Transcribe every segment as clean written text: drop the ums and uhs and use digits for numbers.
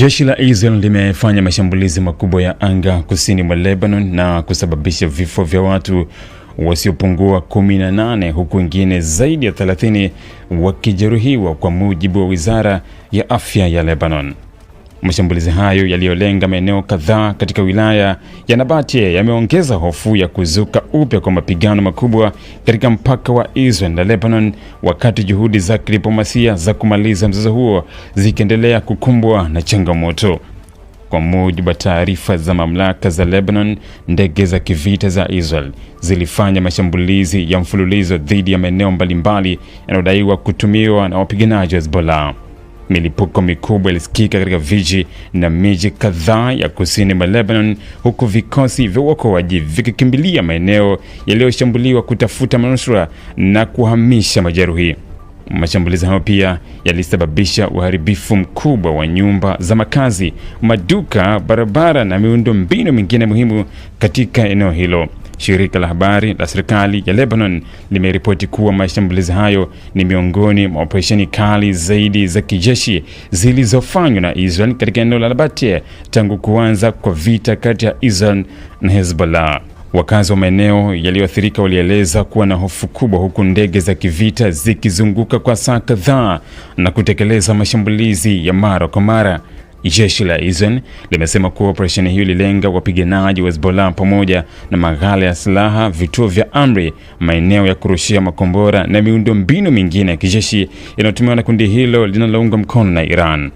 Jeshi la Israel limefanya mashambulizi makubwa ya anga kusini mwa Lebanon na kusababisha vifo vya watu wasiopungua 18 huku wengine zaidi ya 30 wakijeruhiwa kwa mujibu wa Wizara ya Afya ya Lebanon. Mashambulizi hayo yaliyolenga maeneo kadhaa katika wilaya ya Nabatie yameongeza hofu ya kuzuka upya kwa mapigano makubwa katika mpaka wa Israel na Lebanon, wakati juhudi za kidiplomasia za kumaliza mzozo huo zikiendelea kukumbwa na changamoto. Kwa mujibu wa taarifa za mamlaka za Lebanon, ndege za kivita za Israel zilifanya mashambulizi ya mfululizo dhidi ya maeneo mbalimbali yanayodaiwa kutumiwa na wapiganaji wa Hezbollah. Milipuko mikubwa ilisikika katika vijiji na miji kadhaa ya kusini mwa Lebanon, huku vikosi vya uokoaji vikikimbilia maeneo yaliyoshambuliwa kutafuta manusura na kuhamisha majeruhi. Mashambulizi hayo pia yalisababisha uharibifu mkubwa wa nyumba za makazi, maduka, barabara na miundombinu mingine muhimu katika eneo hilo. Shirika la habari la serikali ya Lebanon limeripoti kuwa mashambulizi hayo ni miongoni mwa operesheni kali zaidi za kijeshi zilizofanywa na Israel katika eneo la Nabatie tangu kuanza kwa vita kati ya Israel na Hezbollah. Wakazi wa maeneo yaliyoathirika walieleza kuwa na hofu kubwa, huku ndege za kivita zikizunguka kwa saa kadhaa na kutekeleza mashambulizi ya mara kwa mara. Jeshi la Israel limesema kuwa operesheni hiyo ililenga wapiganaji wa Hezbollah pamoja na maghala ya silaha, vituo vya amri, maeneo ya kurushia makombora na miundombinu mingine ya kijeshi inayotumiwa na kundi hilo linaloungwa mkono na Iran.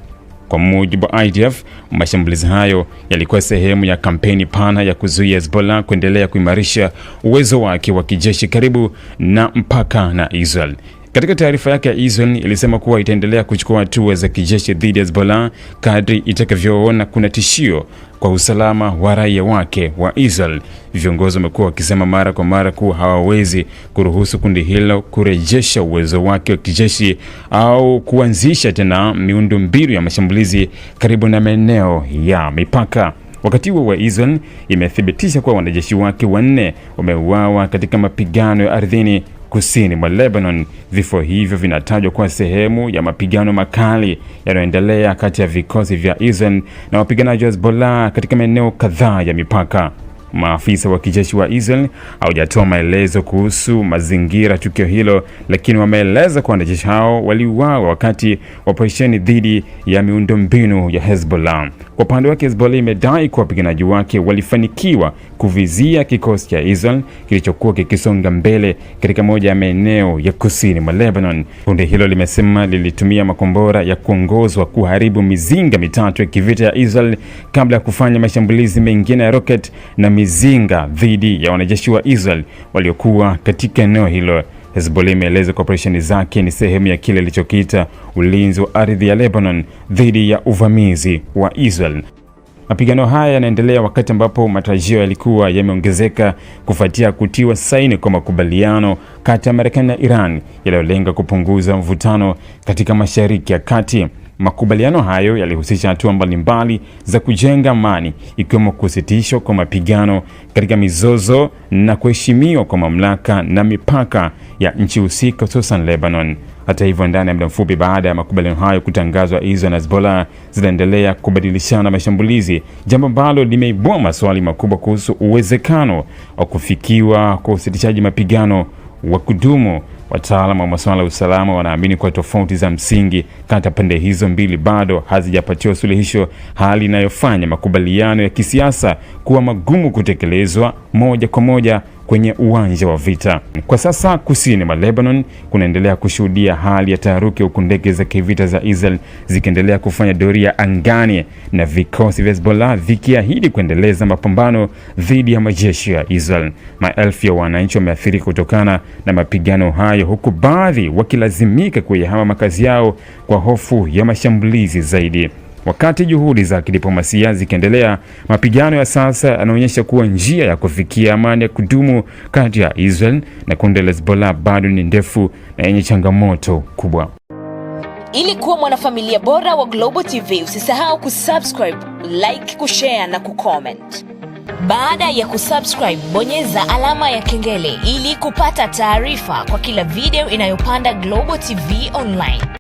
Kwa mujibu wa IDF, mashambulizi hayo yalikuwa sehemu ya kampeni pana ya kuzuia Hezbollah kuendelea kuimarisha uwezo wake wa kijeshi karibu na mpaka na Israel. Katika taarifa yake, Israel ilisema kuwa itaendelea kuchukua hatua za kijeshi dhidi ya Hezbollah kadri itakavyoona kuna tishio kwa usalama wa raia wake wa Israel. Viongozi wamekuwa wakisema mara kwa mara kuwa hawawezi kuruhusu kundi hilo kurejesha uwezo wake wa kijeshi au kuanzisha tena miundombinu ya mashambulizi karibu na maeneo ya mipaka. Wakati huo wa Israel imethibitisha kuwa wanajeshi wake 4 wameuawa katika mapigano ya ardhini kusini mwa Lebanon. Vifo hivyo vinatajwa kuwa sehemu ya mapigano makali yanayoendelea kati ya vikosi vya Israel na wapiganaji wa Hezbollah katika maeneo kadhaa ya mipaka. Maafisa wa kijeshi wa Israel hawajatoa maelezo kuhusu mazingira tukio hilo, lakini wameeleza kuwa wanajeshi hao waliuawa wakati wa operesheni dhidi ya miundombinu ya Hezbollah. Kwa upande wake, Hezbollah imedai kuwa wapiganaji wake walifanikiwa kuvizia kikosi cha Israel kilichokuwa kikisonga mbele katika moja ya maeneo ya kusini mwa Lebanon. Kundi hilo limesema lilitumia makombora ya kuongozwa kuharibu mizinga mitatu ya kivita ya Israel kabla ya kufanya mashambulizi mengine ya rocket na mizinga dhidi ya wanajeshi wa Israel waliokuwa katika eneo hilo. Hezbollah imeeleza kwa operesheni zake ni sehemu ya kile ilichokiita ulinzi wa ardhi ya Lebanon dhidi ya uvamizi wa Israel. Mapigano haya yanaendelea wakati ambapo matarajio yalikuwa yameongezeka kufuatia kutiwa saini kwa makubaliano kati ya Marekani na Iran yaliyolenga kupunguza mvutano katika Mashariki ya Kati. Makubaliano hayo yalihusisha hatua mbalimbali za kujenga amani, ikiwemo kusitishwa kwa mapigano katika mizozo na kuheshimiwa kwa mamlaka na mipaka ya nchi husika, hususan Lebanon. Hata hivyo, ndani ya muda mfupi baada ya makubaliano hayo kutangazwa, Israel na Hezbollah zinaendelea kubadilishana mashambulizi, jambo ambalo limeibua maswali makubwa kuhusu uwezekano wa kufikiwa kwa usitishaji mapigano wa kudumu. Wataalamu wa masuala ya usalama wanaamini kwa tofauti za msingi kati ya pande hizo mbili bado hazijapatiwa suluhisho, hali inayofanya makubaliano ya kisiasa kuwa magumu kutekelezwa moja kwa moja kwenye uwanja wa vita. Kwa sasa kusini mwa Lebanon kunaendelea kushuhudia hali ya taharuki, huku ndege za kivita za Israel zikiendelea kufanya doria angani na vikosi vya Hezbollah vikiahidi kuendeleza mapambano dhidi ya majeshi ya Israel. Maelfu ya wananchi wameathirika kutokana na mapigano hayo, huku baadhi wakilazimika kuyahama makazi yao kwa hofu ya mashambulizi zaidi. Wakati juhudi za kidiplomasia zikiendelea, mapigano ya sasa yanaonyesha kuwa njia ya kufikia amani ya kudumu kati ya Israel na kundi la Hezbollah bado ni ndefu na yenye changamoto kubwa. Ili kuwa mwanafamilia bora wa Global TV, usisahau kusubscribe, like, kushare na kucomment. Baada ya kusubscribe, bonyeza alama ya kengele ili kupata taarifa kwa kila video inayopanda Global TV Online.